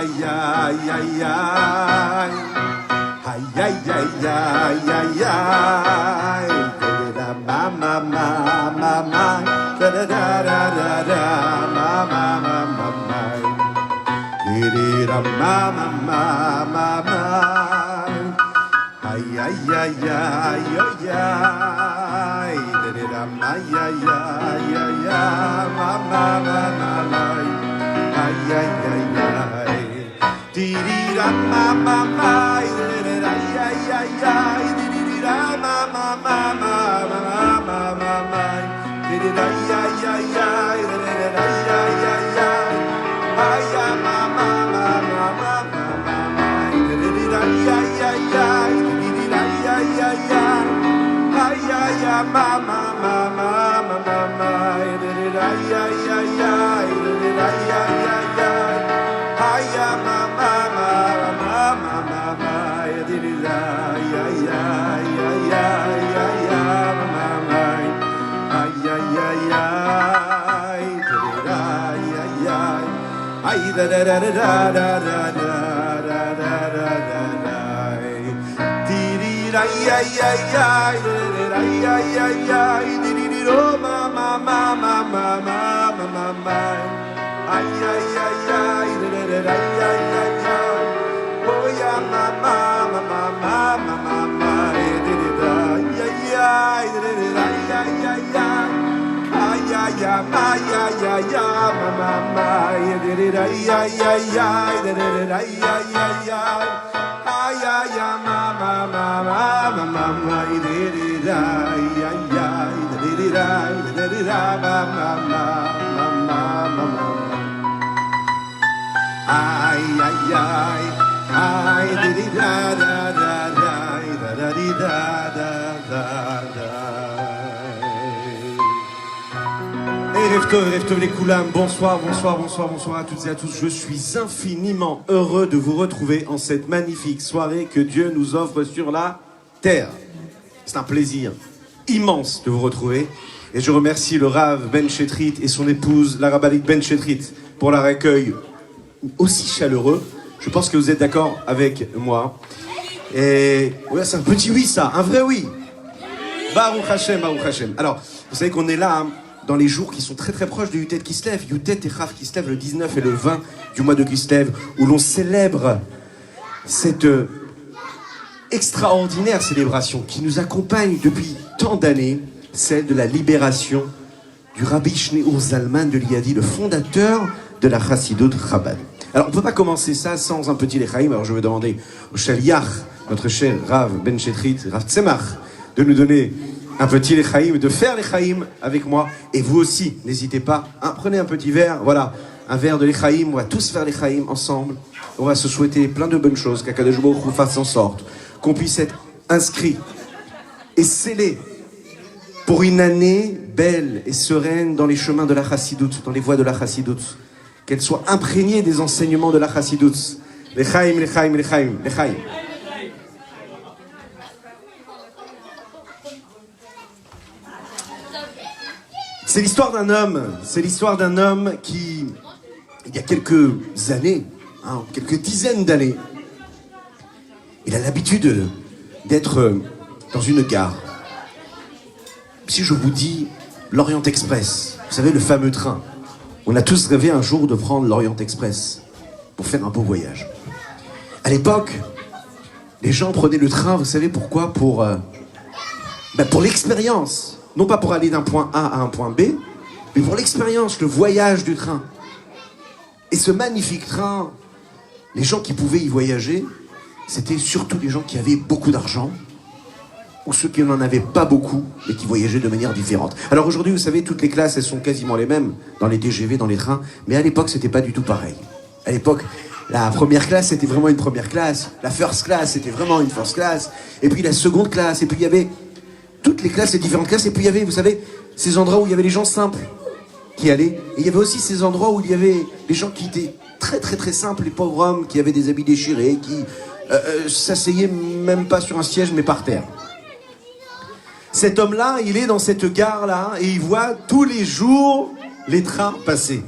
ay, ay, ay, ay. Ay, ay, ay, ay, ay, ay. Da, ma, ma, ma, ma, ma. Da, da, da, da, da, da. Ma, ma, ma, ma, ma. Di, da, ma, ma, ma, ma, ma. Ay, ay, ay, ay, ay, ay. Da, da, ma, ay, ay, ay, ay, ay. Ma, ma, ma, ma, ma. Ay, ay, ay, ay. Di, di, da, ma, ma, ma. Ay, ay, ay, ay. Di, di, di, da, ma, ma, ma, ma, ma, ma, ma, ma. Di, di, da, ay, ay, ay, ay. Di, di, da, ay, ay, ay, ay. Ay, ay, ma, ma, ma, ma, ma, ma, ma, ma. Di, di, da, ay, ay, ay, ay. Di, di, da, ay, ay, ay, ay. Ay, ay, ay, ma, ma, ma, ma, ma, ma, ma. Di, di, da, ay, ay, ay, ay. Di, di, da, ay, ay, ay, ay. Ay, ay, ma, ma, ma, ma, ma, ma, ma. Di, di, da, ay, ay, ay, ay, ay, ay, ay, ma, ma, ma. Ay, ay, ay, ay. Di, di, da, ay, ay, ay. Ay, da, da, da, da, da, da, da, da, da, da, da, da. Di, di, da, ay, ay, ay, ay. Di, di, da, ay, ay, ay, ay. Di, di, di, do, ma, ma, ma, ma, ma, ma, ma, ma, ma. Ay, ay, ay, ay, da, da, da, da, ay, ay, ay, ay. Oh, yeah, ma, ma, ma, ma, ma, ma, ma, ma. Di, di, da, ay, ay, ay, da, da, da, ay, ay, ay, ay. Ay, ay, ay, ma, ay, ay, ay, ma, ma, ma. Di, di, da, ay, ay, ay, ay, da, da, da, ay, ay, ay, ay. Ay, ay, ay, ma, ma, ma, ma, ma, ma, ma. Di, di, da, ay, ay, ay, da, di, di, da, da, di, da, ma, ma, ma, ma, ma, ma, ma. Ay, ay, ay, ay, di, di, da, da, da, da, da, di, da, da, da, da. Reftov les Koulam, bonsoir, bonsoir, bonsoir, bonsoir à toutes et à tous. Je suis infiniment heureux de vous retrouver en cette magnifique soirée que Dieu nous offre sur la terre. C'est un plaisir immense de vous retrouver. Et je remercie le Rav Ben Chetrit et son épouse, la Rabbanite Ben Chetrit, pour leur accueil aussi chaleureux. Je pense que vous êtes d'accord avec moi. Et ouais, c'est un petit oui, ça, un vrai oui. Baruch Hashem, Baruch Hashem. Alors, vous savez qu'on est là, hein, dans les jours qui sont très très proches de Yutet Kislev. Yutet et Rav Kislev, le 19 et le 20 du mois de Kislev, où l'on célèbre cette extraordinaire célébration qui nous accompagne depuis tant d'années, celle de la libération du Rabbi Shneur Zalman de Liadi, le fondateur de la Chassidut Chabad. Alors on ne peut pas commencer ça sans un petit lechaim. Alors je vais demander au Shaliach, notre cher Rav Ben Chetrit, Rav Tzemach, de nous donner un petit lechaim, de faire lechaim avec moi. Et vous aussi, n'hésitez pas, hein, prenez un petit verre, voilà, un verre de lechaim. On va tous faire lechaim ensemble. On va se souhaiter plein de bonnes choses, qu'Akadosh Baruch Hu fasse en sorte qu'on puisse être inscrit et scellé pour une année belle et sereine dans les chemins de la Chassidut, dans les voies de la Chassidut. Qu'elle soit imprégnée des enseignements de la Chassidut. Lechaim, lechaim, lechaim, lechaim. C'est l'histoire d'un homme qui, il y a quelques années, hein, quelques dizaines d'années, il a l'habitude d'être dans une gare. Si je vous dis l'Orient Express, vous savez, le fameux train, on a tous rêvé un jour de prendre l'Orient Express pour faire un beau voyage. À l'époque, les gens prenaient le train, vous savez pourquoi? Pour l'expérience. Non pas pour aller d'un point A à un point B, mais pour l'expérience, le voyage du train. Et ce magnifique train, les gens qui pouvaient y voyager, c'était surtout les gens qui avaient beaucoup d'argent, ou ceux qui n'en avaient pas beaucoup, et qui voyageaient de manière différente. Alors aujourd'hui, vous savez, toutes les classes, elles sont quasiment les mêmes, dans les TGV, dans les trains, mais à l'époque, c'était pas du tout pareil. À l'époque, la première classe, c'était vraiment une première classe, la first class, c'était vraiment une first class, et puis la seconde classe, et puis il y avait toutes les classes, les différentes classes, et puis il y avait, vous savez, ces endroits où il y avait les gens simples qui allaient, et il y avait aussi ces endroits où il y avait les gens qui étaient très très très simples, les pauvres hommes qui avaient des habits déchirés, qui s'asseyaient même pas sur un siège, mais par terre. Cet homme-là, il est dans cette gare-là, et il voit tous les jours les trains passer.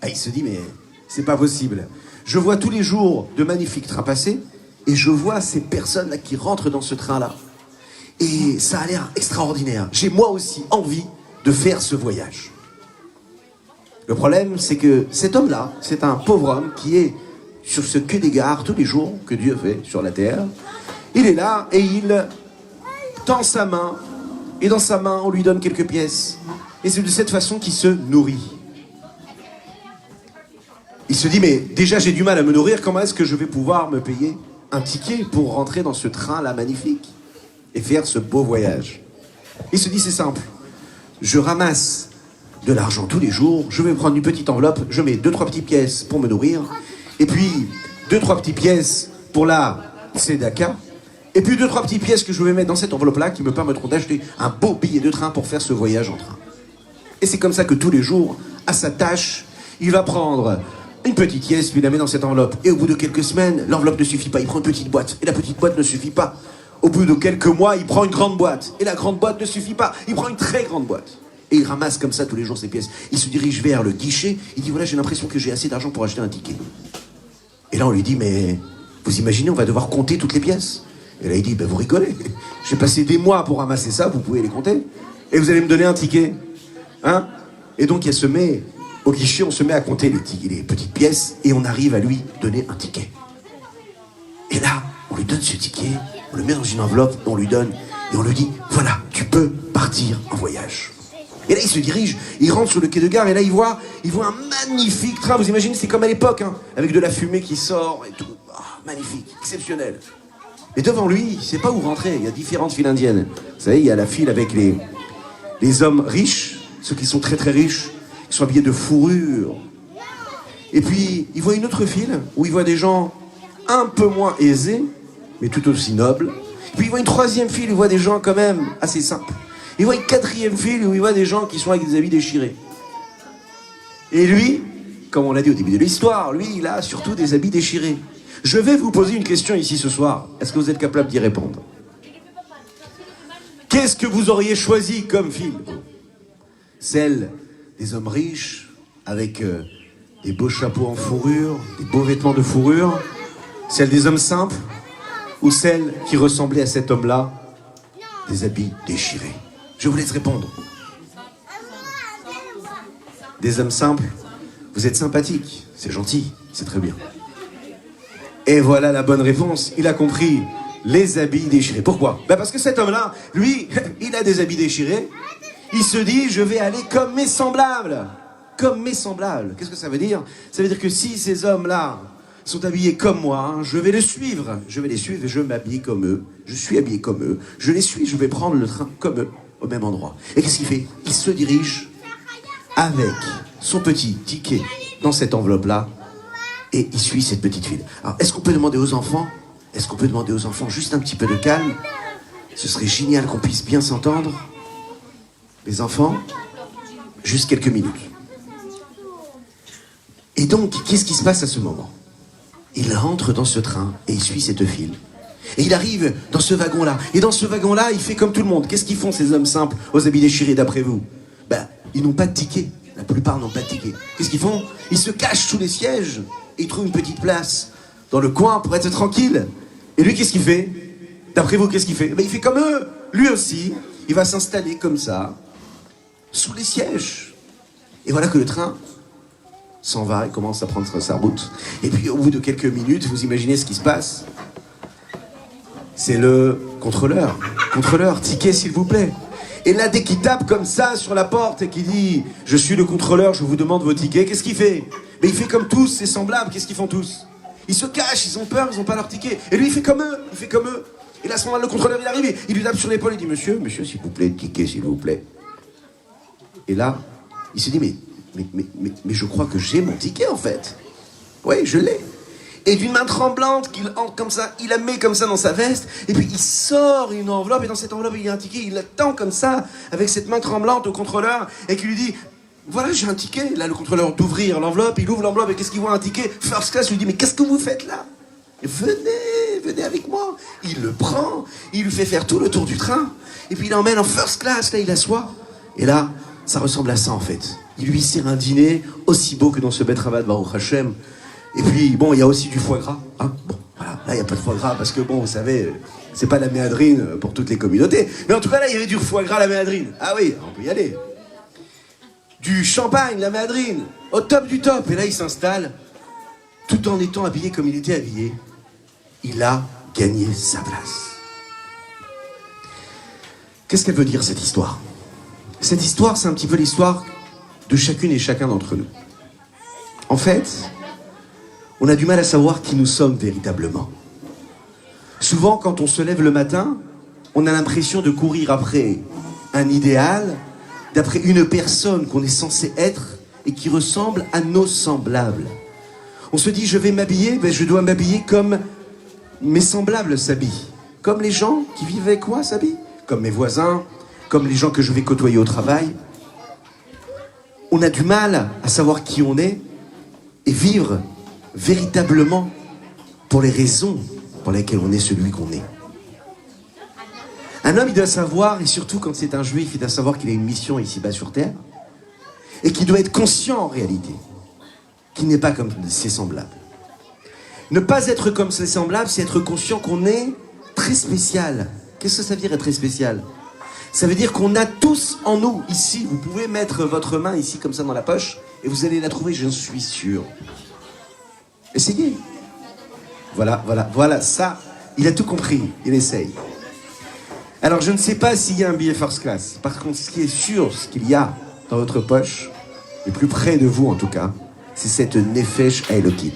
Ah, il se dit, mais c'est pas possible. Je vois tous les jours de magnifiques trains passer et je vois ces personnes-là qui rentrent dans ce train-là. Et ça a l'air extraordinaire. J'ai moi aussi envie de faire ce voyage. Le problème, c'est que cet homme-là, c'est un pauvre homme qui est sur ce queue des gares tous les jours que Dieu fait sur la terre. Il est là et il tend sa main. Et dans sa main, on lui donne quelques pièces. Et c'est de cette façon qu'il se nourrit. Il se dit, mais déjà j'ai du mal à me nourrir, comment est-ce que je vais pouvoir me payer un ticket pour rentrer dans ce train-là magnifique et faire ce beau voyage? Il se dit, c'est simple, je ramasse de l'argent tous les jours, je vais prendre une petite enveloppe, je mets 2-3 petites pièces pour me nourrir, et puis 2-3 petites pièces pour la tzedaka, et puis 2-3 petites pièces que je vais mettre dans cette enveloppe-là qui me permettront d'acheter un beau billet de train pour faire ce voyage en train. Et c'est comme ça que tous les jours, à sa tâche, il va prendre une petite pièce, puis il la met dans cette enveloppe. Et au bout de quelques semaines, l'enveloppe ne suffit pas, il prend une petite boîte. Et la petite boîte ne suffit pas. Au bout de quelques mois, il prend une grande boîte. Et la grande boîte ne suffit pas, il prend une très grande boîte. Et il ramasse comme ça tous les jours ses pièces. Il se dirige vers le guichet, il dit, voilà, j'ai l'impression que j'ai assez d'argent pour acheter un ticket. Et là, on lui dit, mais vous imaginez, on va devoir compter toutes les pièces. Et là, il dit, ben vous rigolez. J'ai passé des mois pour ramasser ça, vous pouvez les compter. Et vous allez me donner un ticket. Hein? Et donc, il se met au guichet, on se met à compter les petites pièces et on arrive à lui donner un ticket. Et là, on lui donne ce ticket, on le met dans une enveloppe, on lui donne et on lui dit, voilà, tu peux partir en voyage. Et là, il se dirige, il rentre sur le quai de gare et là, il voit un magnifique train. Vous imaginez, c'est comme à l'époque, hein, avec de la fumée qui sort et tout. Oh, magnifique, exceptionnel. Et devant lui, il ne sait pas où rentrer. Il y a différentes files indiennes. Vous savez, il y a la file avec les hommes riches, ceux qui sont très très riches, qui sont habillés de fourrure. Et puis, il voit une autre file où il voit des gens un peu moins aisés, mais tout aussi nobles. Et puis, il voit une troisième file où il voit des gens quand même assez simples. Il voit une quatrième file où il voit des gens qui sont avec des habits déchirés. Et lui, comme on l'a dit au début de l'histoire, lui, il a surtout des habits déchirés. Je vais vous poser une question ici ce soir. Est-ce que vous êtes capable d'y répondre? Qu'est-ce que vous auriez choisi comme file? Celle des hommes riches, avec des beaux chapeaux en fourrure, des beaux vêtements de fourrure? Celle des hommes simples? Ou celle qui ressemblait à cet homme-là, des habits déchirés? Je vous laisse répondre. Des hommes simples, vous êtes sympathiques, c'est gentil, c'est très bien. Et voilà la bonne réponse, il a compris, les habits déchirés. Pourquoi? Ben parce que cet homme-là, lui, il a des habits déchirés, il se dit, je vais aller comme mes semblables. Comme mes semblables. Qu'est-ce que ça veut dire? Ça veut dire que si ces hommes-là sont habillés comme moi, je vais les suivre. Je vais les suivre et je m'habille comme eux. Je suis habillé comme eux. Je les suis, je vais prendre le train comme eux, au même endroit. Et qu'est-ce qu'il fait? Il se dirige avec son petit ticket dans cette enveloppe-là et il suit cette petite file. Alors, est-ce qu'on peut demander aux enfants? Est-ce qu'on peut demander aux enfants juste un petit peu de calme? Ce serait génial qu'on puisse bien s'entendre. Les enfants, juste quelques minutes. Et donc, qu'est-ce qui se passe à ce moment? Il rentre dans ce train et il suit cette file. Et il arrive dans ce wagon-là. Et dans ce wagon-là, il fait comme tout le monde. Qu'est-ce qu'ils font, ces hommes simples, aux habits déchirés, d'après vous? Ben, ils n'ont pas de ticket. La plupart n'ont pas de ticket. Qu'est-ce qu'ils font? Ils se cachent sous les sièges et ils trouvent une petite place dans le coin pour être tranquille. Et lui, qu'est-ce qu'il fait? D'après vous, qu'est-ce qu'il fait? Ben, il fait comme eux. Lui aussi, il va s'installer comme ça, sous les sièges. Et voilà que le train s'en va, il commence à prendre sa route. Et puis au bout de quelques minutes, vous imaginez ce qui se passe? C'est le contrôleur. Contrôleur, ticket s'il vous plaît. Et là, dès qu'il tape comme ça sur la porte et qu'il dit « Je suis le contrôleur, je vous demande vos tickets », qu'est-ce qu'il fait? Mais il fait comme tous, ses semblables, qu'est-ce qu'ils font tous? Ils se cachent, ils ont peur, ils n'ont pas leur ticket. Et lui, il fait comme eux, il fait comme eux. Et là, à ce moment-là, le contrôleur, il arrive, il lui tape sur l'épaule, il dit « Monsieur, s'il vous plaît, ticket s'il vous plaît ». Et là, il se dit mais je crois que j'ai mon ticket en fait. Oui, je l'ai. Et d'une main tremblante, qu'il entre comme ça, il la met comme ça dans sa veste, et puis il sort une enveloppe, et dans cette enveloppe il y a un ticket, il l'attend comme ça, avec cette main tremblante au contrôleur, et qui lui dit, voilà j'ai un ticket. Là le contrôleur d'ouvrir l'enveloppe, il ouvre l'enveloppe, et qu'est-ce qu'il voit? Un ticket first class. Il lui dit, mais qu'est-ce que vous faites là? Venez avec moi. Il le prend, il lui fait faire tout le tour du train, et puis il l'emmène en first class, là il assoit, et là, ça ressemble à ça en fait. Il lui sert un dîner aussi beau que dans ce Bet Rabat Baruch Hashem. Et puis, bon, il y a aussi du foie gras. Hein, bon, voilà, là, il n'y a pas de foie gras parce que, bon, vous savez, c'est pas la méadrine pour toutes les communautés. Mais en tout cas, là, il y avait du foie gras, la méadrine. Ah oui, on peut y aller. Du champagne, la méadrine, au top du top. Et là, il s'installe, tout en étant habillé comme il était habillé. Il a gagné sa place. Qu'est-ce qu'elle veut dire, cette histoire? Cette histoire, c'est un petit peu l'histoire de chacune et chacun d'entre nous. En fait, on a du mal à savoir qui nous sommes véritablement. Souvent, quand on se lève le matin, on a l'impression de courir après un idéal, d'après une personne qu'on est censé être et qui ressemble à nos semblables. On se dit, je vais m'habiller, ben je dois m'habiller comme mes semblables s'habillent. Comme les gens qui vivent avec moi s'habillent. Comme mes voisins, comme les gens que je vais côtoyer au travail. On a du mal à savoir qui on est et vivre véritablement pour les raisons pour lesquelles on est celui qu'on est. Un homme, il doit savoir, et surtout quand c'est un juif, il doit savoir qu'il a une mission ici-bas sur terre, et qu'il doit être conscient en réalité, qu'il n'est pas comme ses semblables. Ne pas être comme ses semblables, c'est être conscient qu'on est très spécial. Qu'est-ce que ça veut dire être très spécial? Ça veut dire qu'on a tous en nous, ici, vous pouvez mettre votre main ici comme ça dans la poche, et vous allez la trouver, j'en suis sûr. Essayez. Voilà, ça, il a tout compris, il essaye. Alors, je ne sais pas s'il y a un billet first class. Par contre, ce qui est sûr, ce qu'il y a dans votre poche, le plus près de vous en tout cas, c'est cette Nefesh Elokit,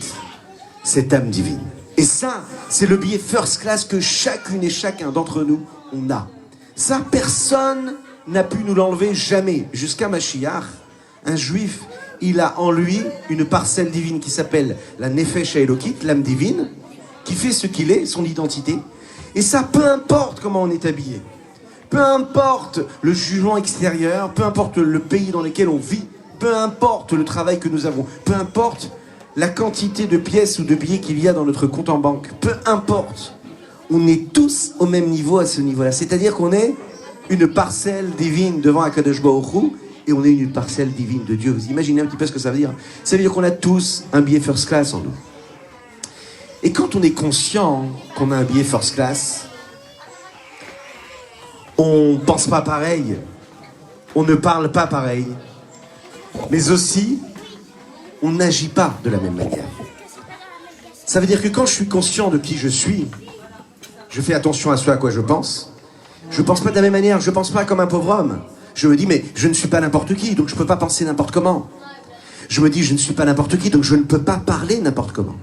cette âme divine. Et ça, c'est le billet first class que chacune et chacun d'entre nous, on a. Ça, personne n'a pu nous l'enlever jamais. Jusqu'à Mashiach, un juif, il a en lui une parcelle divine qui s'appelle la Nefesh Elokit, l'âme divine, qui fait ce qu'il est, son identité. Et ça, peu importe comment on est habillé, peu importe le jugement extérieur, peu importe le pays dans lequel on vit, peu importe le travail que nous avons, peu importe la quantité de pièces ou de billets qu'il y a dans notre compte en banque, peu importe, on est tous au même niveau à ce niveau-là. C'est-à-dire qu'on est une parcelle divine devant Akadosh Baruch Hu et on est une parcelle divine de Dieu. Vous imaginez un petit peu ce que ça veut dire? Ça veut dire qu'on a tous un billet first class en nous. Et quand on est conscient qu'on a un billet first class, on pense pas pareil, on ne parle pas pareil, mais aussi, on n'agit pas de la même manière. Ça veut dire que quand je suis conscient de qui je suis, je fais attention à ce à quoi je pense. Je pense pas de la même manière, je pense pas comme un pauvre homme. Je me dis, mais je ne suis pas n'importe qui, donc je peux pas penser n'importe comment. Je me dis, je ne suis pas n'importe qui, donc je ne peux pas parler n'importe comment.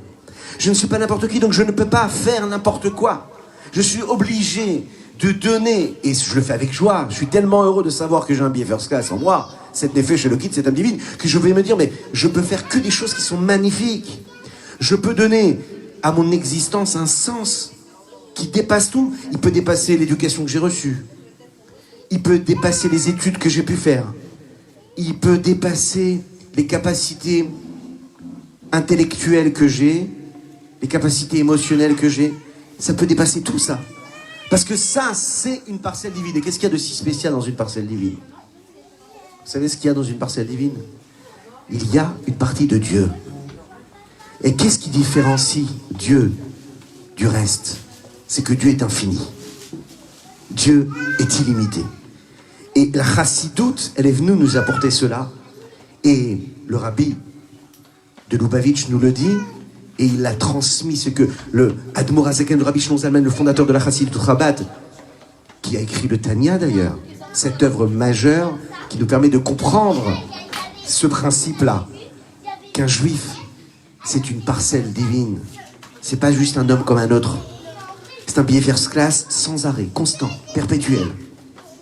Je ne suis pas n'importe qui, donc je ne peux pas faire n'importe quoi. Je suis obligé de donner, et je le fais avec joie. Je suis tellement heureux de savoir que j'ai un billet first class en moi, cette Nefesh Elokit, cette âme divine, que je vais me dire, mais je peux faire que des choses qui sont magnifiques. Je peux donner à mon existence un sens qui dépasse tout. Il peut dépasser l'éducation que j'ai reçue. Il peut dépasser les études que j'ai pu faire. Il peut dépasser les capacités intellectuelles que j'ai, les capacités émotionnelles que j'ai. Ça peut dépasser tout ça. Parce que ça, c'est une parcelle divine. Et qu'est-ce qu'il y a de si spécial dans une parcelle divine? Vous savez ce qu'il y a dans une parcelle divine? Il y a une partie de Dieu. Et qu'est-ce qui différencie Dieu du reste? C'est que Dieu est infini. Dieu est illimité. Et la chassidoute, elle est venue nous apporter cela. Et le rabbi de Lubavitch nous le dit, et il a transmis ce que le Admor HaZaken, le rabbi Shlomo Zalman, le fondateur de la Chassidoute Rabat, qui a écrit le Tanya d'ailleurs, cette œuvre majeure qui nous permet de comprendre ce principe-là, qu'un juif, c'est une parcelle divine. C'est pas juste un homme comme un autre. C'est un billet first class sans arrêt, constant, perpétuel.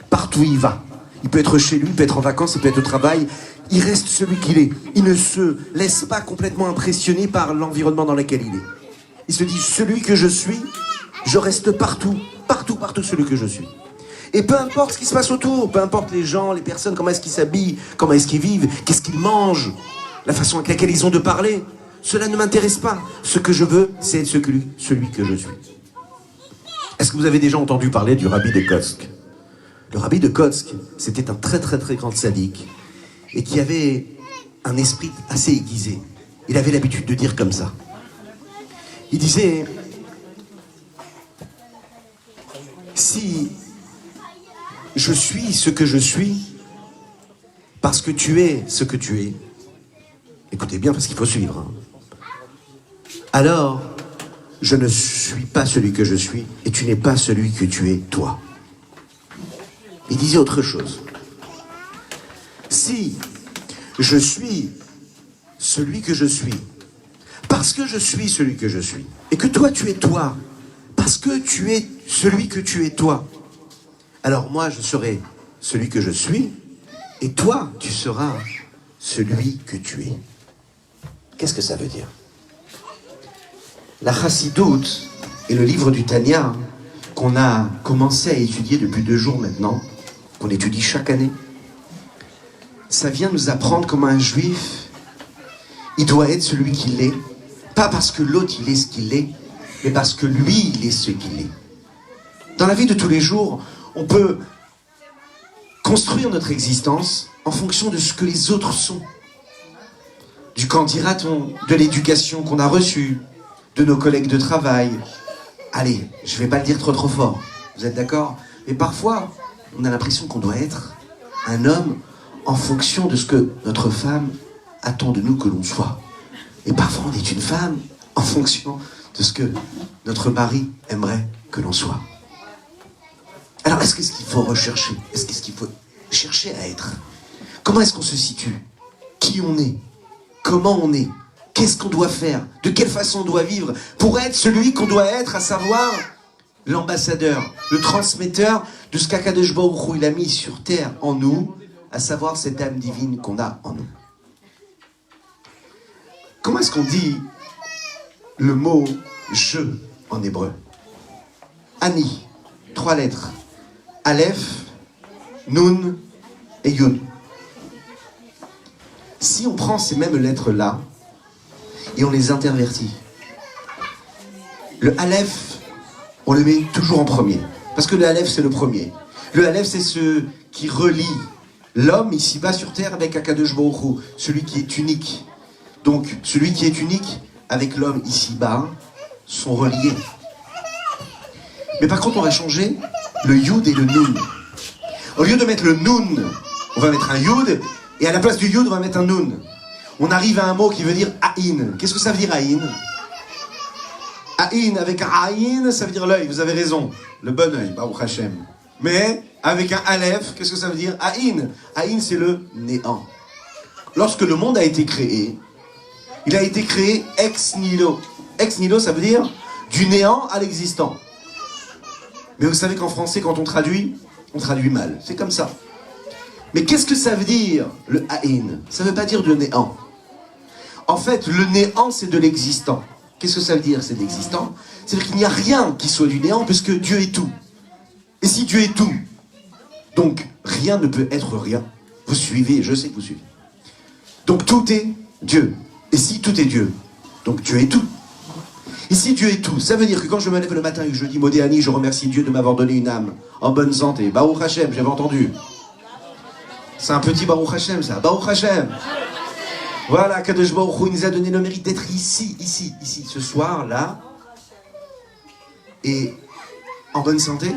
Partout où il va. Il peut être chez lui, il peut être en vacances, il peut être au travail. Il reste celui qu'il est. Il ne se laisse pas complètement impressionner par l'environnement dans lequel il est. Il se dit, celui que je suis, je reste partout, partout, partout celui que je suis. Et peu importe ce qui se passe autour, peu importe les gens, les personnes, comment est-ce qu'ils s'habillent, comment est-ce qu'ils vivent, qu'est-ce qu'ils mangent, la façon avec laquelle ils ont de parler, cela ne m'intéresse pas. Ce que je veux, c'est être celui que je suis. Est-ce que vous avez déjà entendu parler du rabbi de Kotsk? Le rabbi de Kotsk, c'était un très très très grand sadique et qui avait un esprit assez aiguisé. il avait l'habitude de dire comme ça. Il disait, si je suis ce que je suis, parce que tu es ce que tu es, écoutez bien parce qu'il faut suivre, hein. Alors, je ne suis pas celui que je suis et tu n'es pas celui que tu es toi. Il disait autre chose. Si je suis celui que je suis, parce que je suis celui que je suis, et que toi tu es toi, parce que tu es celui que tu es toi, alors moi je serai celui que je suis, et toi tu seras celui que tu es. Qu'est-ce que ça veut dire? La Chassidoute et le livre du Tanya, qu'on a commencé à étudier depuis 2 jours maintenant, qu'on étudie chaque année, ça vient nous apprendre comment un juif, il doit être celui qu'il est, pas parce que l'autre il est ce qu'il est, mais parce que lui il est ce qu'il est. Dans la vie de tous les jours, on peut construire notre existence en fonction de ce que les autres sont. Du qu'en dira-t-on, de l'éducation qu'on a reçue, de nos collègues de travail. Allez, je vais pas le dire trop fort, vous êtes d'accord? Mais parfois, on a l'impression qu'on doit être un homme en fonction de ce que notre femme attend de nous que l'on soit. Et parfois, on est une femme en fonction de ce que notre mari aimerait que l'on soit. Alors, est-ce qu'il faut rechercher? Est-ce qu'il faut chercher à être? Comment est-ce qu'on se situe? Qui on est? Comment on est? Qu'est-ce qu'on doit faire? De quelle façon on doit vivre pour être celui qu'on doit être, à savoir l'ambassadeur, le transmetteur de ce qu'Akadosh Baruch Hu il a mis sur terre en nous, à savoir cette âme divine qu'on a en nous. Comment est-ce qu'on dit le mot « je » en hébreu? Ani, 3 lettres. Aleph, Nun et Yud. Si on prend ces mêmes lettres-là, et on les intervertit. Le Aleph, on le met toujours en premier. Parce que le Aleph, c'est le premier. Le Aleph, c'est ce qui relie l'homme ici-bas sur terre avec Akadosh Baruch Hu, celui qui est unique. Donc, celui qui est unique avec l'homme ici-bas sont reliés. Mais par contre, on va changer le Yud et le Nun. Au lieu de mettre le Nun, on va mettre un Yud, et à la place du Yud, on va mettre un Nun. On arrive à un mot qui veut dire Aïn. Qu'est-ce que ça veut dire Aïn? Aïn, avec un Aïn, ça veut dire l'œil, vous avez raison. Le bon œil, Baruch Hashem. Mais avec un Aleph, qu'est-ce que ça veut dire Aïn. Aïn, c'est le néant. Lorsque le monde a été créé, il a été créé ex nihilo. Ex nihilo, ça veut dire du néant à l'existant. Mais vous savez qu'en français, quand on traduit mal. C'est comme ça. Mais qu'est-ce que ça veut dire, le Aïn? Ça ne veut pas dire du néant. En fait, le néant, c'est de l'existant. Qu'est-ce que ça veut dire, c'est de l'existant? C'est-à-dire qu'il n'y a rien qui soit du néant, puisque Dieu est tout. Et si Dieu est tout, donc rien ne peut être rien. Vous suivez, je sais que vous suivez. Donc tout est Dieu. Et si tout est Dieu, donc Dieu est tout. Et si Dieu est tout, ça veut dire que quand je me lève le matin et que je dis Modéani, je remercie Dieu de m'avoir donné une âme en bonne santé. Baruch Hashem, j'avais entendu. C'est un petit Baruch Hashem, ça. Baruch Hashem. Voilà, Kadosh Baruch Hu nous a donné le mérite d'être ici, ce soir, là, et en bonne santé. Et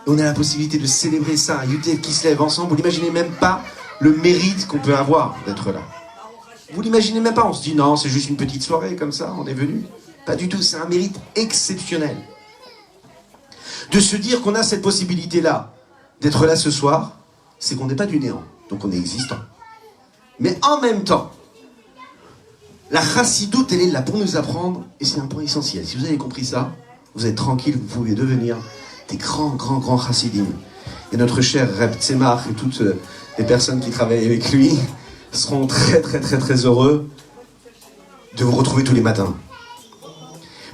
on a la possibilité de célébrer ça, un Yutet qui se lève ensemble. Vous n'imaginez même pas le mérite qu'on peut avoir d'être là. Vous l'imaginez même pas, on se dit non, c'est juste une petite soirée comme ça, on est venu. Pas du tout, c'est un mérite exceptionnel. De se dire qu'on a cette possibilité-là, d'être là ce soir, c'est qu'on n'est pas du néant, donc on est existant. Mais en même temps, la chassidoute, elle est là pour nous apprendre, et c'est un point essentiel. Si vous avez compris ça, vous êtes tranquille, vous pouvez devenir des grands chassidim. Et notre cher Reb Tzemach et toutes les personnes qui travaillent avec lui seront très heureux de vous retrouver tous les matins.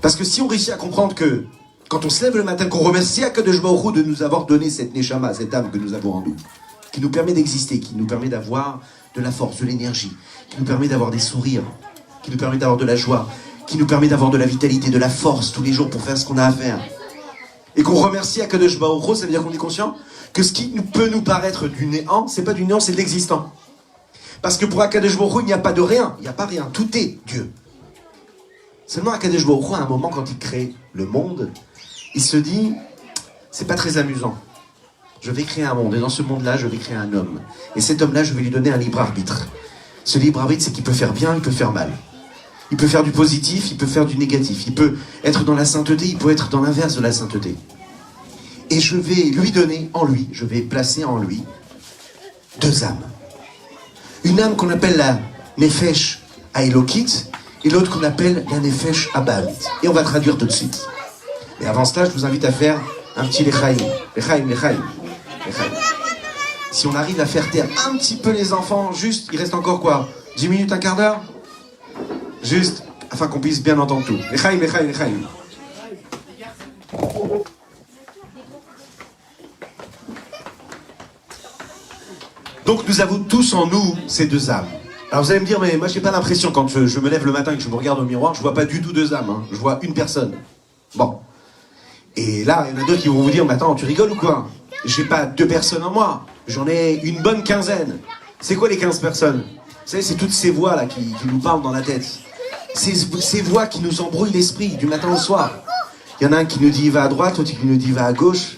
Parce que si on réussit à comprendre que, quand on se lève le matin, qu'on remercie Akadosh Baruch Hu de nous avoir donné cette neshama, cette âme que nous avons en nous, qui nous permet d'exister, qui nous permet d'avoir de la force, de l'énergie, qui nous permet d'avoir des sourires, qui nous permet d'avoir de la joie, qui nous permet d'avoir de la vitalité, de la force tous les jours pour faire ce qu'on a à faire. Et qu'on remercie Akadosh Baruch Hu, ça veut dire qu'on est conscient que ce qui peut nous paraître du néant, c'est pas du néant, c'est de l'existant. Parce que pour Akadosh Baruch Hu, il n'y a pas de rien. Il n'y a pas rien. Tout est Dieu. Seulement Akadosh Baruch Hu, à un moment, quand il crée le monde, il se dit, c'est pas très amusant. Je vais créer un monde. Et dans ce monde-là, je vais créer un homme. Et cet homme-là, je vais lui donner un libre arbitre. Ce libre arbitre, c'est qu'il peut faire bien, il peut faire mal. Il peut faire du positif, il peut faire du négatif. Il peut être dans la sainteté, il peut être dans l'inverse de la sainteté. Et je vais lui donner en lui, je vais placer en lui deux âmes. Une âme qu'on appelle la Nefesh Haelokit et l'autre qu'on appelle la Nefesh Abahamit. Et on va traduire tout de suite. Mais avant cela, je vous invite à faire un petit Lechaim. Lechaim, Lechaim, Lechaim. Si on arrive à faire taire un petit peu les enfants, juste, il reste encore quoi, 10 minutes, un quart d'heure? Juste, afin qu'on puisse bien entendre tout. Lechaim, Lechaim, Lechaim. Donc nous avons tous en nous ces deux âmes. Alors vous allez me dire, mais moi j'ai pas l'impression quand je me lève le matin et que je me regarde au miroir, je vois pas du tout deux âmes, hein. Je vois une personne. Bon. Et là, il y en a d'autres qui vont vous dire, mais attends, tu rigoles ou quoi? J'ai pas deux personnes en moi, j'en ai une bonne quinzaine. C'est quoi les 15 personnes? Vous savez, c'est toutes ces voix là qui nous parlent dans la tête. Ces voix qui nous embrouillent l'esprit du matin au soir. Il y en a un qui nous dit va à droite, l'autre qui nous dit va à gauche.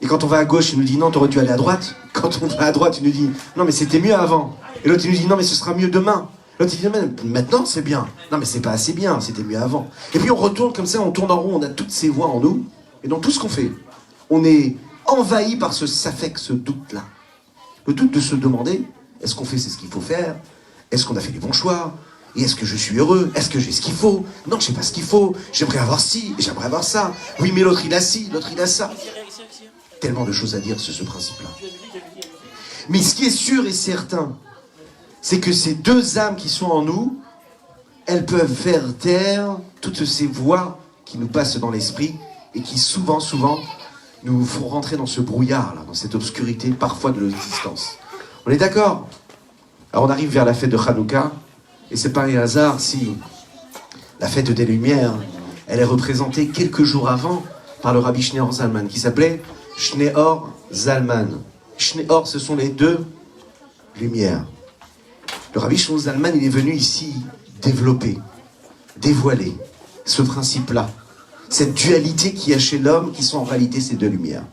Et quand on va à gauche, il nous dit non, t'aurais dû aller à droite. Quand on va à droite, il nous dit non, mais c'était mieux avant. Et l'autre, il nous dit non, mais ce sera mieux demain. L'autre, il dit maintenant, c'est bien. Non, mais c'est pas assez bien, c'était mieux avant. Et puis on retourne comme ça, on tourne en rond, on a toutes ces voix en nous. Et dans tout ce qu'on fait, on est envahi par ce safek, ce doute-là. Le doute de se demander est-ce qu'on fait ce qu'il faut faire? Est-ce qu'on a fait les bons choix? Et est-ce que je suis heureux? Est-ce que j'ai ce qu'il faut? Non, je sais pas ce qu'il faut. J'aimerais avoir ci, j'aimerais avoir ça. Oui, mais l'autre il a ci, l'autre il a ça. Tellement de choses à dire sur ce principe-là. Mais ce qui est sûr et certain, c'est que ces deux âmes qui sont en nous, elles peuvent faire taire toutes ces voix qui nous passent dans l'esprit et qui souvent, nous font rentrer dans ce brouillard-là, dans cette obscurité parfois de l'existence. On est d'accord? Alors on arrive vers la fête de Hanouka, et c'est pas un hasard si la fête des Lumières, elle est représentée quelques jours avant par le Rabbi Shneor Zalman, qui s'appelait Shneor Zalman. Shneor, ce sont les deux lumières. Le Rabbi Shneor Zalman, il est venu ici développer, dévoiler ce principe-là, cette dualité qu'il y a chez l'homme, qui sont en réalité ces deux lumières.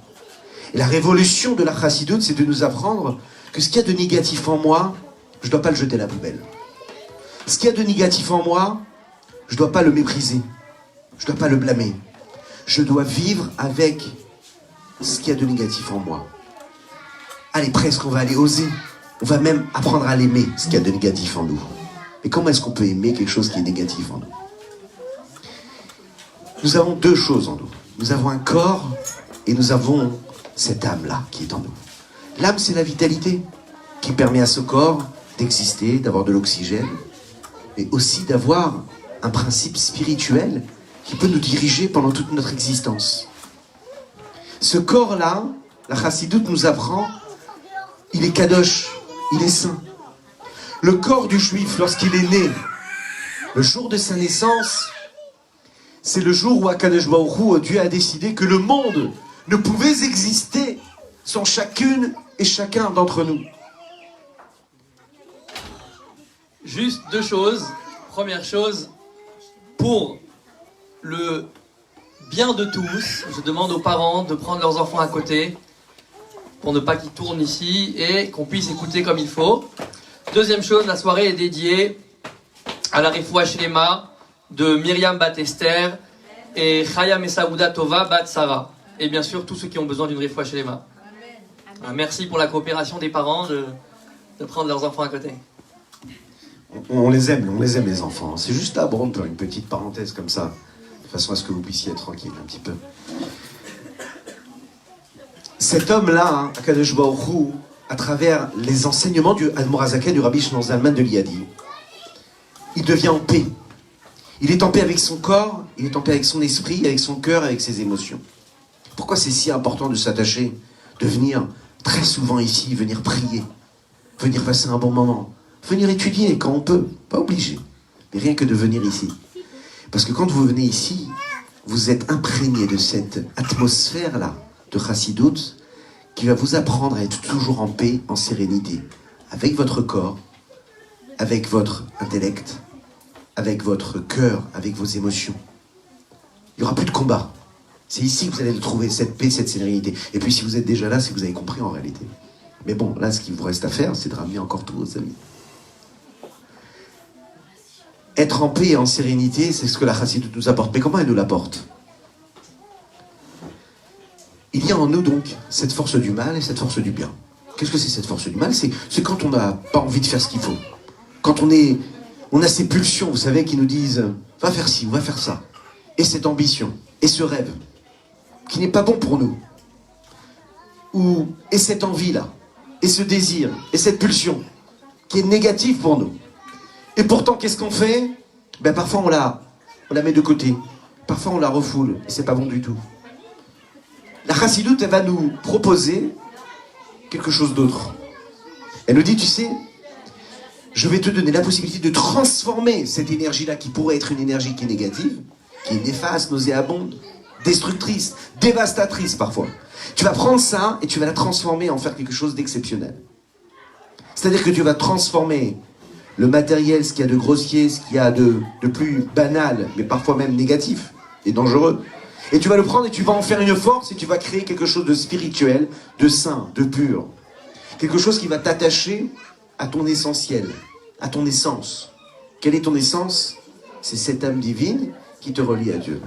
Et la révolution de la chassidoute, c'est de nous apprendre que ce qu'il y a de négatif en moi, je ne dois pas le jeter à la poubelle. Ce qu'il y a de négatif en moi, je ne dois pas le mépriser. Je ne dois pas le blâmer. Je dois vivre avec ce qu'il y a de négatif en moi. Allez, presque, on va aller oser. On va même apprendre à l'aimer, ce qu'il y a de négatif en nous. Et comment est-ce qu'on peut aimer quelque chose qui est négatif en nous? Nous avons deux choses en nous. Nous avons un corps et nous avons cette âme-là qui est en nous. L'âme, c'est la vitalité qui permet à ce corps d'exister, d'avoir de l'oxygène, mais aussi d'avoir un principe spirituel qui peut nous diriger pendant toute notre existence. Ce corps-là, la chassidoute nous apprend, il est kadosh, il est saint. Le corps du juif, lorsqu'il est né, le jour de sa naissance, c'est le jour où Akadosh Baruch Hu, Dieu a décidé que le monde ne pouvait exister sans chacune et chacun d'entre nous. Juste deux choses. Première chose, pour le bien de tous, je demande aux parents de prendre leurs enfants à côté pour ne pas qu'ils tournent ici et qu'on puisse écouter comme il faut. Deuxième chose, la soirée est dédiée à la Refoua Shlema de Myriam Bat Esther et Chaya Messaouda Tova Bat Sarah. Et bien sûr, tous ceux qui ont besoin d'une Refoua Shlema. Merci pour la coopération des parents de prendre leurs enfants à côté. On les aime les enfants. C'est juste là, bon, une petite parenthèse comme ça, de façon à ce que vous puissiez être tranquille un petit peu. Cet homme-là, hein, Akadosh Baruch Hu, à travers les enseignements du Admorazaka, du Rabbi Shneor Zalman de Liadi, il devient en paix. Il est en paix avec son corps, il est en paix avec son esprit, avec son cœur, avec ses émotions. Pourquoi c'est si important de s'attacher, de venir très souvent ici, venir prier, venir passer un bon moment, venir étudier quand on peut, pas obligé, mais rien que de venir ici. Parce que quand vous venez ici, vous êtes imprégné de cette atmosphère-là de chassidoute qui va vous apprendre à être toujours en paix, en sérénité, avec votre corps, avec votre intellect, avec votre cœur, avec vos émotions. Il n'y aura plus de combat. C'est ici que vous allez le trouver, cette paix, cette sérénité. Et puis si vous êtes déjà là, c'est que vous avez compris en réalité. Mais bon, là, ce qu'il vous reste à faire, c'est de ramener encore tous vos amis. Être en paix et en sérénité, c'est ce que la Chassidoute nous apporte. Mais comment elle nous l'apporte? Il y a en nous donc cette force du mal et cette force du bien. Qu'est-ce que c'est cette force du mal? C'est quand on n'a pas envie de faire ce qu'il faut. Quand on a ces pulsions, vous savez, qui nous disent « va faire ci, va faire ça ». Et cette ambition, et ce rêve, qui n'est pas bon pour nous. Et cette envie-là, et ce désir, et cette pulsion, qui est négative pour nous. Et pourtant, qu'est-ce qu'on fait? Ben, parfois, on la met de côté. Parfois, on la refoule, et c'est pas bon du tout. La Chassidoute, elle va nous proposer quelque chose d'autre. Elle nous dit, tu sais, je vais te donner la possibilité de transformer cette énergie-là, qui pourrait être une énergie qui est négative, qui est néfaste, nauséabonde, destructrice, dévastatrice parfois. Tu vas prendre ça et tu vas la transformer en faire quelque chose d'exceptionnel. C'est-à-dire que tu vas transformer le matériel, ce qu'il y a de grossier, ce qu'il y a de plus banal, mais parfois même négatif et dangereux. Et tu vas le prendre et tu vas en faire une force et tu vas créer quelque chose de spirituel, de sain, de pur. Quelque chose qui va t'attacher à ton essentiel, à ton essence. Quelle est ton essence? C'est cette âme divine qui te relie à Dieu.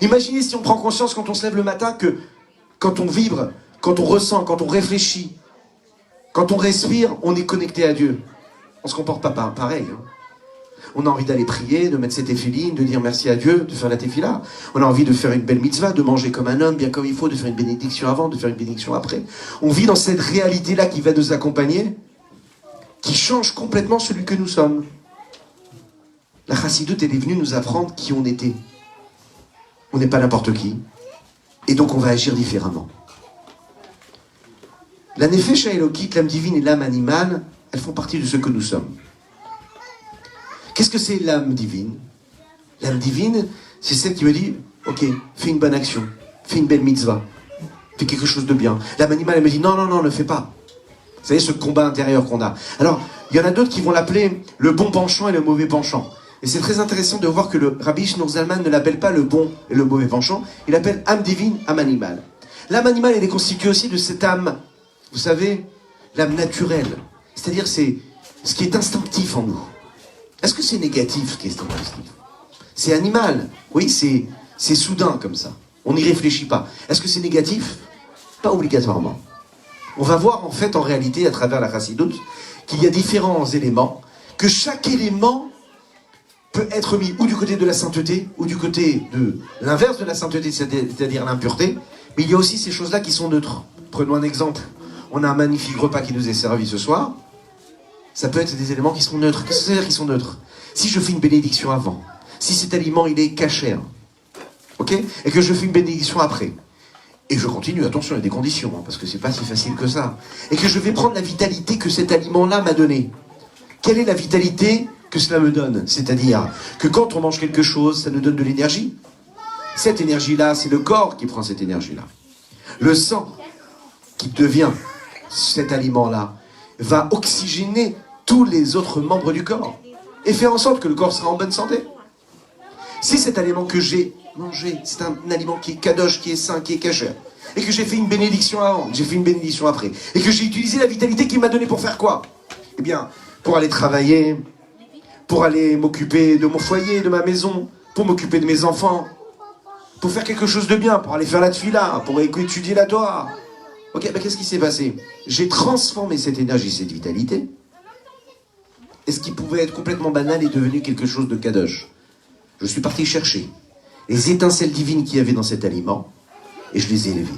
Imaginez si on prend conscience quand on se lève le matin que quand on vibre, quand on ressent, quand on réfléchit, quand on respire, on est connecté à Dieu. On ne se comporte pas pareil. Hein. On a envie d'aller prier, de mettre ses téphilines, de dire merci à Dieu, de faire la téphila. On a envie de faire une belle mitzvah, de manger comme un homme, bien comme il faut, de faire une bénédiction avant, de faire une bénédiction après. On vit dans cette réalité-là qui va nous accompagner, qui change complètement celui que nous sommes. La Chassidoute, elle est venue nous apprendre qui on était. On n'est pas n'importe qui. Et donc on va agir différemment. La Nefesh Elokit, l'âme divine et l'âme animale, elles font partie de ce que nous sommes. Qu'est-ce que c'est l'âme divine? L'âme divine, c'est celle qui me dit, ok, fais une bonne action, fais une belle mitzvah, fais quelque chose de bien. L'âme animale, elle me dit, non, non, non, ne fais pas. Vous savez, ce combat intérieur qu'on a. Alors, il y en a d'autres qui vont l'appeler le bon penchant et le mauvais penchant. Et c'est très intéressant de voir que le Rabbi Shneur Zalman ne l'appelle pas le bon et le mauvais penchant, il l'appelle âme divine, âme animale. L'âme animale, elle est constituée aussi de cette âme, vous savez, l'âme naturelle. C'est-à-dire, c'est ce qui est instinctif en nous. Est-ce que c'est négatif, ce qui est instinctif? C'est animal, oui, c'est soudain comme ça. On n'y réfléchit pas. Est-ce que c'est négatif? Pas obligatoirement. On va voir en fait, en réalité, à travers la Chassidoute, qu'il y a différents éléments, que chaque élément peut être mis ou du côté de la sainteté, ou du côté de l'inverse de la sainteté, c'est-à-dire l'impureté, mais il y a aussi ces choses-là qui sont neutres. Prenons un exemple. On a un magnifique repas qui nous est servi ce soir. Ça peut être des éléments qui sont neutres. Qu'est-ce que ça veut dire qu'ils sont neutres? Si je fais une bénédiction avant, si cet aliment il est kasher, ok, et que je fais une bénédiction après, et je continue, attention, il y a des conditions, hein, parce que c'est pas si facile que ça, et que je vais prendre la vitalité que cet aliment-là m'a donnée. Quelle est la vitalité que cela me donne? C'est-à-dire que quand on mange quelque chose, ça nous donne de l'énergie. Cette énergie-là, c'est le corps qui prend cette énergie-là. Le sang qui devient cet aliment-là va oxygéner tous les autres membres du corps et faire en sorte que le corps sera en bonne santé. Si cet aliment que j'ai mangé, c'est un aliment qui est kadosh, qui est sain, qui est kasher, et que j'ai fait une bénédiction avant, que j'ai fait une bénédiction après, et que j'ai utilisé la vitalité qu'il m'a donnée pour faire quoi? Eh bien, pour aller travailler, pour aller m'occuper de mon foyer, de ma maison, pour m'occuper de mes enfants, pour faire quelque chose de bien, pour aller faire la tfila, pour étudier la Torah. Ok, ben qu'est-ce qui s'est passé? J'ai transformé cette énergie, cette vitalité, et ce qui pouvait être complètement banal est devenu quelque chose de kadosh. Je suis parti chercher les étincelles divines qu'il y avait dans cet aliment, et je les ai élevées.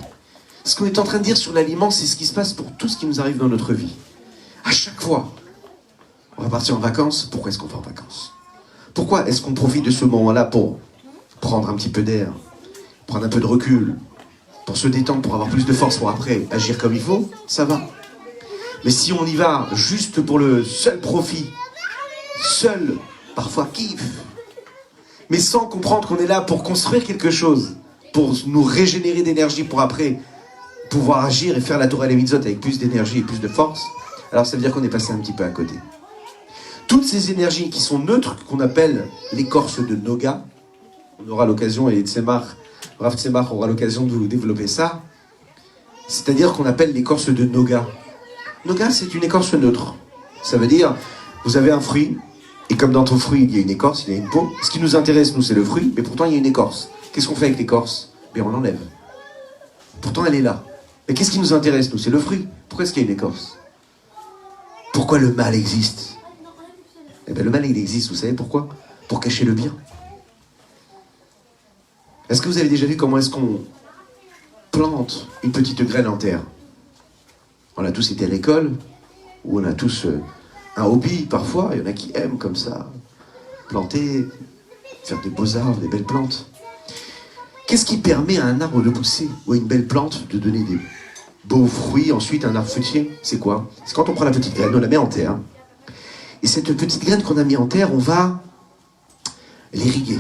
Ce qu'on est en train de dire sur l'aliment, c'est ce qui se passe pour tout ce qui nous arrive dans notre vie. À chaque fois, on va partir en vacances. Pourquoi est-ce qu'on va en vacances? Pourquoi est-ce qu'on profite de ce moment-là pour prendre un petit peu d'air, prendre un peu de recul, pour se détendre, pour avoir plus de force, pour après agir comme il faut? Ça va. Mais si on y va juste pour le seul profit, seul, parfois kiff, mais sans comprendre qu'on est là pour construire quelque chose, pour nous régénérer d'énergie, pour après pouvoir agir et faire la Torah et les mitzvot avec plus d'énergie et plus de force, alors ça veut dire qu'on est passé un petit peu à côté. toutes ces énergies qui sont neutres, qu'on appelle l'écorce de Noga, on aura l'occasion, et Rav Tzemach aura l'occasion de vous développer ça, c'est-à-dire qu'on appelle l'écorce de Noga. Noga, c'est une écorce neutre. Ça veut dire, vous avez un fruit, et comme dans ton fruit, il y a une écorce, il y a une peau. Ce qui nous intéresse, nous, c'est le fruit, mais pourtant, il y a une écorce. Qu'est-ce qu'on fait avec l'écorce? Bien, on l'enlève. Pourtant, elle est là. Mais qu'est-ce qui nous intéresse, nous? C'est le fruit. Pourquoi est-ce qu'il y a une écorce? Pourquoi le mal existe? Eh bien, le mal, il existe, vous savez pourquoi? Pour cacher le bien. Est-ce que vous avez déjà vu comment est-ce qu'on plante une petite graine en terre? On a tous été à l'école, où on a tous un hobby, parfois. Il y en a qui aiment, comme ça, planter, faire des beaux arbres, des belles plantes. Qu'est-ce qui permet à un arbre de pousser, ou à une belle plante de donner des beaux fruits, ensuite un arbre fruitier? C'est quoi? C'est quand on prend la petite graine, on la met en terre. Et cette petite graine qu'on a mis en terre, on va l'irriguer.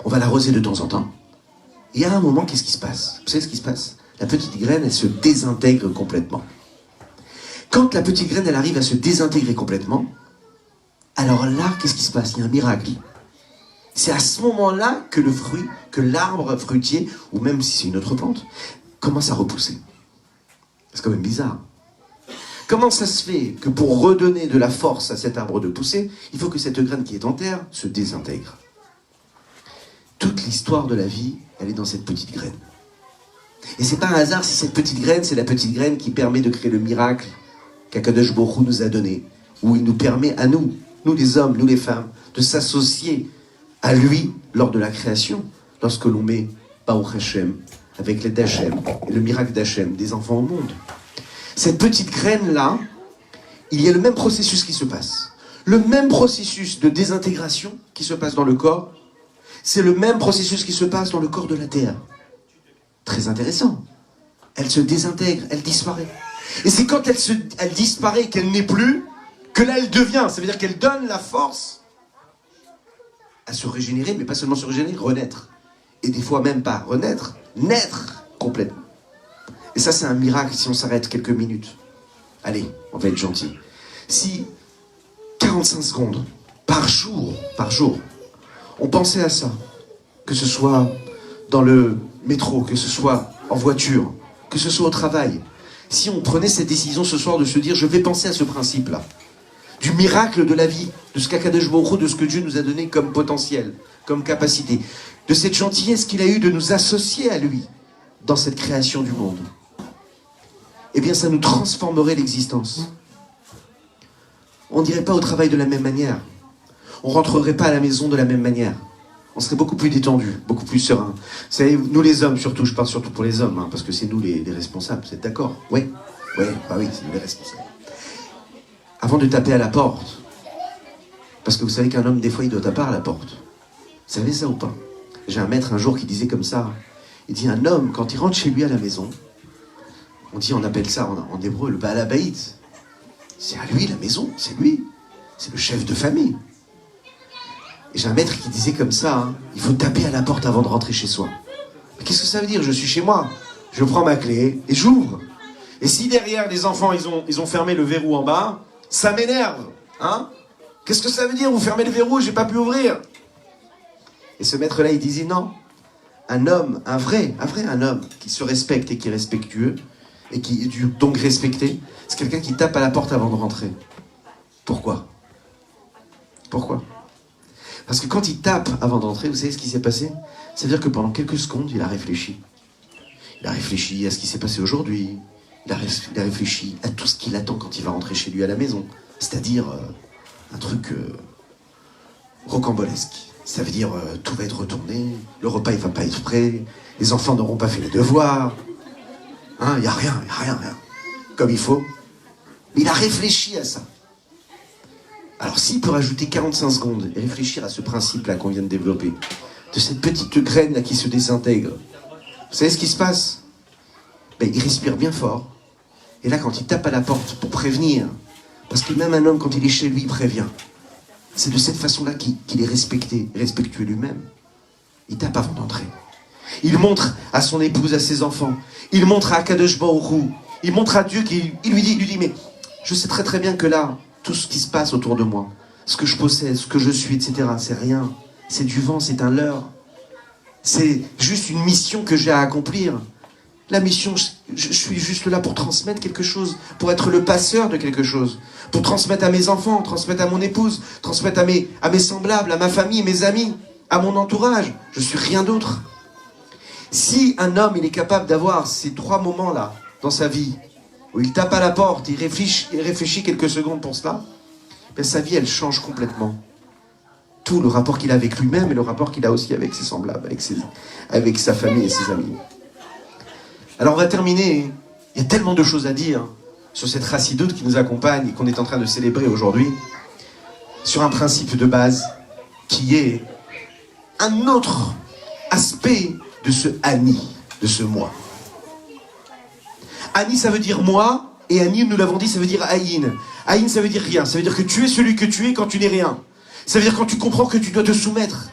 On va l'arroser de temps en temps. Et à un moment, qu'est-ce qui se passe? Vous savez ce qui se passe? La petite graine, elle se désintègre complètement. Quand la petite graine, elle arrive à se désintégrer complètement, alors là, qu'est-ce qui se passe? Il y a un miracle. C'est à ce moment-là que le fruit, que l'arbre fruitier, ou même si c'est une autre plante, commence à repousser. C'est quand même bizarre. Comment ça se fait que pour redonner de la force à cet arbre de pousser, il faut que cette graine qui est en terre se désintègre? Toute l'histoire de la vie, elle est dans cette petite graine. Et c'est pas un hasard si cette petite graine, c'est la petite graine qui permet de créer le miracle qu'Akadosh Baruch Hu nous a donné, où il nous permet à nous les hommes, nous les femmes, de s'associer à lui lors de la création, lorsque l'on met Baruch Hashem, avec l'aide d'Hachem, et le miracle d'Hachem, des enfants au monde. Cette petite graine-là, il y a le même processus qui se passe. Le même processus de désintégration qui se passe dans le corps, c'est le même processus qui se passe dans le corps de la terre. Très intéressant. Elle se désintègre, elle disparaît. Et c'est quand elle disparaît, qu'elle n'est plus, que là elle devient. Ça veut dire qu'elle donne la force à se régénérer, mais pas seulement se régénérer, renaître. Et des fois même pas renaître, naître complètement. Et ça, c'est un miracle si on s'arrête quelques minutes. Allez, on va être gentil. Si 45 secondes par jour, on pensait à ça, que ce soit dans le métro, que ce soit en voiture, que ce soit au travail, si on prenait cette décision ce soir de se dire, je vais penser à ce principe-là, du miracle de la vie, de ce qu'Akadosh Baruch Hu, de ce que Dieu nous a donné comme potentiel, comme capacité, de cette gentillesse qu'il a eue de nous associer à lui dans cette création du monde, eh bien ça nous transformerait l'existence. On n'irait pas au travail de la même manière. On rentrerait pas à la maison de la même manière. On serait beaucoup plus détendu, beaucoup plus serein. Vous savez, nous les hommes surtout, je parle surtout pour les hommes, hein, parce que c'est nous les responsables, vous êtes d'accord? Oui, bah oui, c'est nous les responsables. Avant de taper à la porte, parce que vous savez qu'un homme, des fois, il doit taper à la porte. Vous savez ça ou pas? J'ai un maître un jour qui disait comme ça, il dit un homme, quand il rentre chez lui à la maison, on appelle ça en hébreu le Baal Habayit. C'est à lui la maison, c'est lui. C'est le chef de famille. Et j'ai un maître qui disait comme ça, hein, il faut taper à la porte avant de rentrer chez soi. Mais qu'est-ce que ça veut dire? Je suis chez moi, je prends ma clé et j'ouvre. Et si derrière les enfants, ils ont fermé le verrou en bas, ça m'énerve. Hein? Qu'est-ce que ça veut dire? Vous fermez le verrou, j'ai pas pu ouvrir. Et ce maître-là, il disait non. Un homme, un vrai homme qui se respecte et qui est respectueux, et qui est donc respecté, c'est quelqu'un qui tape à la porte avant de rentrer. Pourquoi? Parce que quand il tape avant d'entrer, vous savez ce qui s'est passé? Ça veut dire que pendant quelques secondes, il a réfléchi. Il a réfléchi à ce qui s'est passé aujourd'hui. Il a réfléchi à tout ce qu'il attend quand il va rentrer chez lui à la maison. C'est-à-dire un truc rocambolesque. Ça veut dire tout va être retourné, le repas il va pas être prêt, les enfants n'auront pas fait les devoirs. Il n'y a rien. Comme il faut. Mais il a réfléchi à ça. Alors s'il peut rajouter 45 secondes et réfléchir à ce principe-là qu'on vient de développer, de cette petite graine-là qui se désintègre, vous savez ce qui se passe? Il respire bien fort. Et là, quand il tape à la porte pour prévenir, parce que même un homme, quand il est chez lui, il prévient. C'est de cette façon-là qu'il est respecté, respectueux lui-même. Il tape avant d'entrer. Il montre à son épouse, à ses enfants. Il montre à Akadosh Baruch Hu. Il montre à Dieu, il lui dit, mais je sais très très bien que là, tout ce qui se passe autour de moi, ce que je possède, ce que je suis, etc. C'est rien. C'est du vent, c'est un leurre. C'est juste une mission que j'ai à accomplir. La mission, je suis juste là pour transmettre quelque chose, pour être le passeur de quelque chose, pour transmettre à mes enfants, transmettre à mon épouse, transmettre à mes semblables, à ma famille, mes amis, à mon entourage. Je suis rien d'autre. Si un homme, il est capable d'avoir ces 3 moments-là dans sa vie, où il tape à la porte, il réfléchit quelques secondes pour cela, ben sa vie, elle change complètement. Tout le rapport qu'il a avec lui-même et le rapport qu'il a aussi avec ses semblables, avec sa famille et ses amis. Alors on va terminer, il y a tellement de choses à dire sur cette chassidoute qui nous accompagne et qu'on est en train de célébrer aujourd'hui, sur un principe de base qui est un autre aspect de ce Ani, de ce moi. Ani, ça veut dire moi, et Ani, nous l'avons dit, ça veut dire Aïn. Aïn, ça veut dire rien, ça veut dire que tu es celui que tu es quand tu n'es rien. Ça veut dire quand tu comprends que tu dois te soumettre,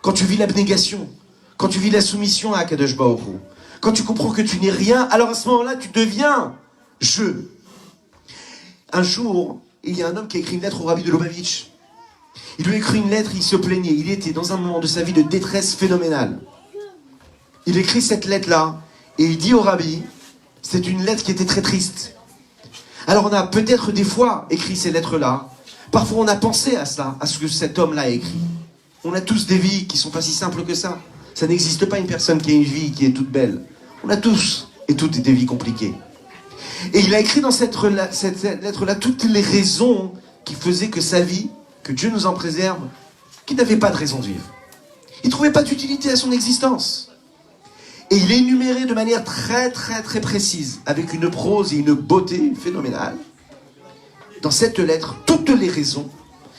quand tu vis l'abnégation, quand tu vis la soumission à Kadosh Baruch Hu. Quand tu comprends que tu n'es rien, alors à ce moment-là, tu deviens je. Un jour, il y a un homme qui a écrit une lettre au Rabbi de Lubavitch. Il lui a écrit une lettre, il se plaignait. Il était dans un moment de sa vie de détresse phénoménale. Il écrit cette lettre-là, et il dit au Rabbi, c'est une lettre qui était très triste. Alors on a peut-être des fois écrit ces lettres-là. Parfois on a pensé à cela, à ce que cet homme-là a écrit. On a tous des vies qui ne sont pas si simples que ça. Ça n'existe pas une personne qui a une vie qui est toute belle. On a tous et toutes des vies compliquées. Et il a écrit dans cette lettre-là toutes les raisons qui faisaient que sa vie, que Dieu nous en préserve, qu'il n'avait pas de raison de vivre. Il ne trouvait pas d'utilité à son existence. Et il est énuméré de manière très très très précise, avec une prose et une beauté phénoménale, dans cette lettre, toutes les raisons.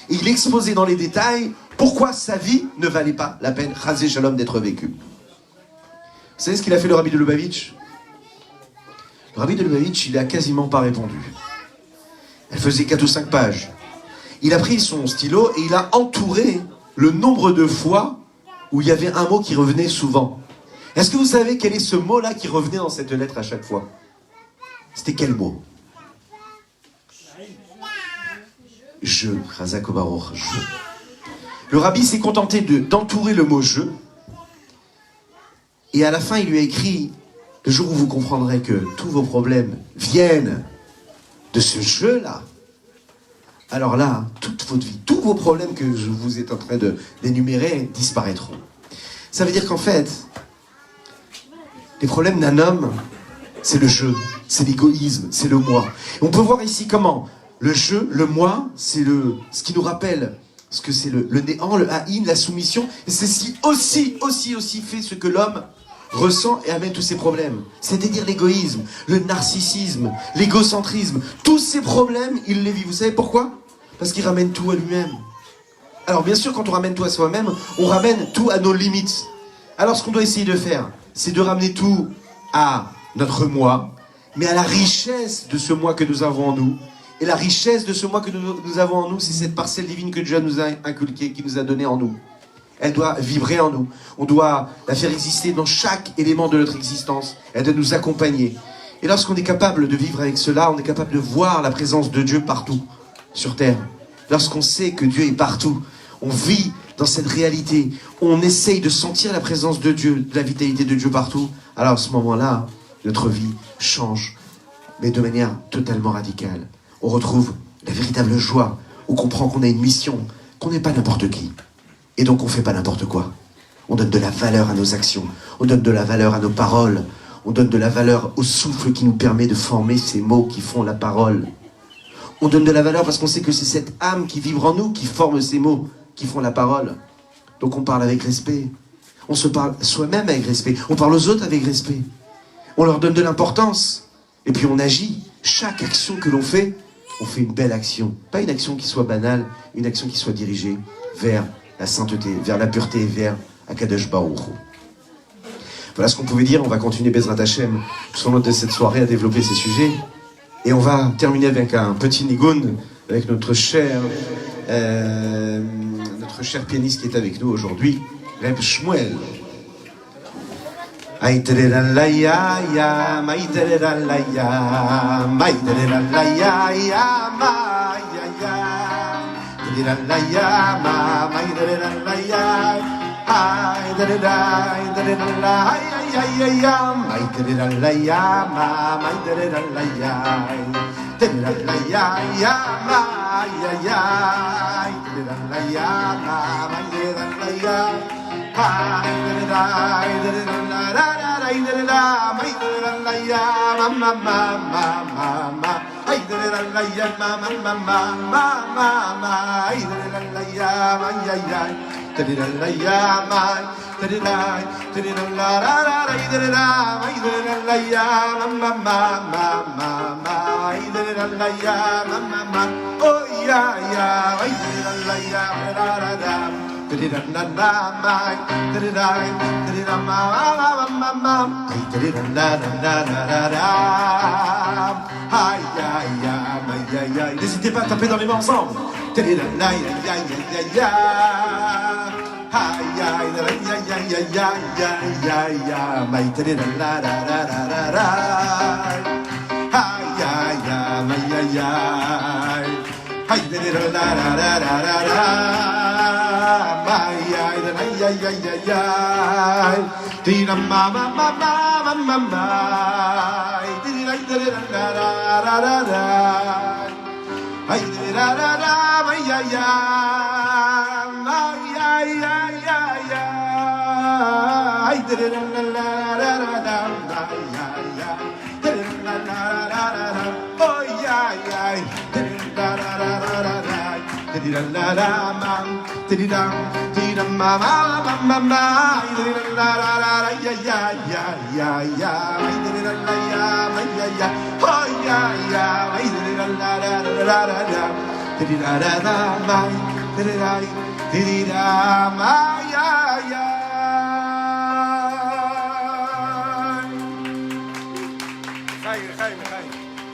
Et il exposait dans les détails pourquoi sa vie ne valait pas la peine, Chazé Shalom, d'être vécue. Vous savez ce qu'il a fait le Rabbi de Lubavitch? Le Rabbi de Lubavitch, il n'a quasiment pas répondu. Elle faisait 4 ou 5 pages. Il a pris son stylo et il a entouré le nombre de fois où il y avait un mot qui revenait souvent. Est-ce que vous savez quel est ce mot-là qui revenait dans cette lettre à chaque fois? C'était quel mot? Je, Chazak Baruch, je. Le Rabbi s'est contenté d'entourer le mot « je ». Et à la fin, il lui a écrit « Le jour où vous comprendrez que tous vos problèmes viennent de ce jeu-là, alors là, toute votre vie, tous vos problèmes que je vous êtes en train d'énumérer disparaîtront. » Ça veut dire qu'en fait, les problèmes d'un homme, c'est le jeu, c'est l'égoïsme, c'est le moi. Et on peut voir ici comment le jeu, le moi, c'est ce qui nous rappelle ce que c'est le néant, le haïn, la soumission. Et c'est aussi fait ce que l'homme ressent et amène tous ses problèmes. C'est-à-dire l'égoïsme, le narcissisme, l'égocentrisme. Tous ces problèmes, il les vit. Vous savez pourquoi? Parce qu'il ramène tout à lui-même. Alors bien sûr, quand on ramène tout à soi-même, on ramène tout à nos limites. Alors ce qu'on doit essayer de faire, c'est de ramener tout à notre moi, mais à la richesse de ce moi que nous avons en nous. Et la richesse de ce moi que nous avons en nous, c'est cette parcelle divine que Dieu nous a inculquée, qui nous a donnée en nous. Elle doit vibrer en nous. On doit la faire exister dans chaque élément de notre existence. Elle doit nous accompagner. Et lorsqu'on est capable de vivre avec cela, on est capable de voir la présence de Dieu partout sur Terre. Lorsqu'on sait que Dieu est partout, on vit dans cette réalité, on essaye de sentir la présence de Dieu, de la vitalité de Dieu partout. Alors à ce moment-là, notre vie change, mais de manière totalement radicale. On retrouve la véritable joie, on comprend qu'on a une mission, qu'on n'est pas n'importe qui. Et donc on ne fait pas n'importe quoi. On donne de la valeur à nos actions, on donne de la valeur à nos paroles, on donne de la valeur au souffle qui nous permet de former ces mots qui font la parole. On donne de la valeur parce qu'on sait que c'est cette âme qui vibre en nous qui forme ces mots qui font la parole. Donc on parle avec respect, on se parle soi-même avec respect, on parle aux autres avec respect. On leur donne de l'importance, et puis on agit. Chaque action que l'on fait, on fait une belle action. Pas une action qui soit banale, une action qui soit dirigée vers la sainteté, vers la pureté, vers Akadosh Baruch Hu. Voilà ce qu'on pouvait dire. On va continuer Bezrat Hashem sur notre de cette soirée à développer ces sujets. Et on va terminer avec un petit nigun avec notre cher pianiste qui est avec nous aujourd'hui, Reb Shmuel. Aïterelalaya, maïterelalaya, maïterelalaya, maïaya. da la ya ma mai da da la ya ai da da la ai ai ai ya mai da la ya ma mai da la ya da la ya ya ma ya ya da la ya ma mai da la ya ai da la la la mai da la ya ma ma ma ma ma ay de la ya ma ma ma ma ma ma ma ay de la ya ma ya ya de la ya ma de la la la la ay de la ay de la ya ma ma ma ma ma ma ay de la ya ma ma ma oh ya ya ay de la ya la la la de la la la ma de la ma ma ma ma ay de la la la la aïe aïe aïe aïe aïe. N'hésitez pas à taper dans les mains ensemble. Aïe aïe aïe aïe aïe aïe aïe خير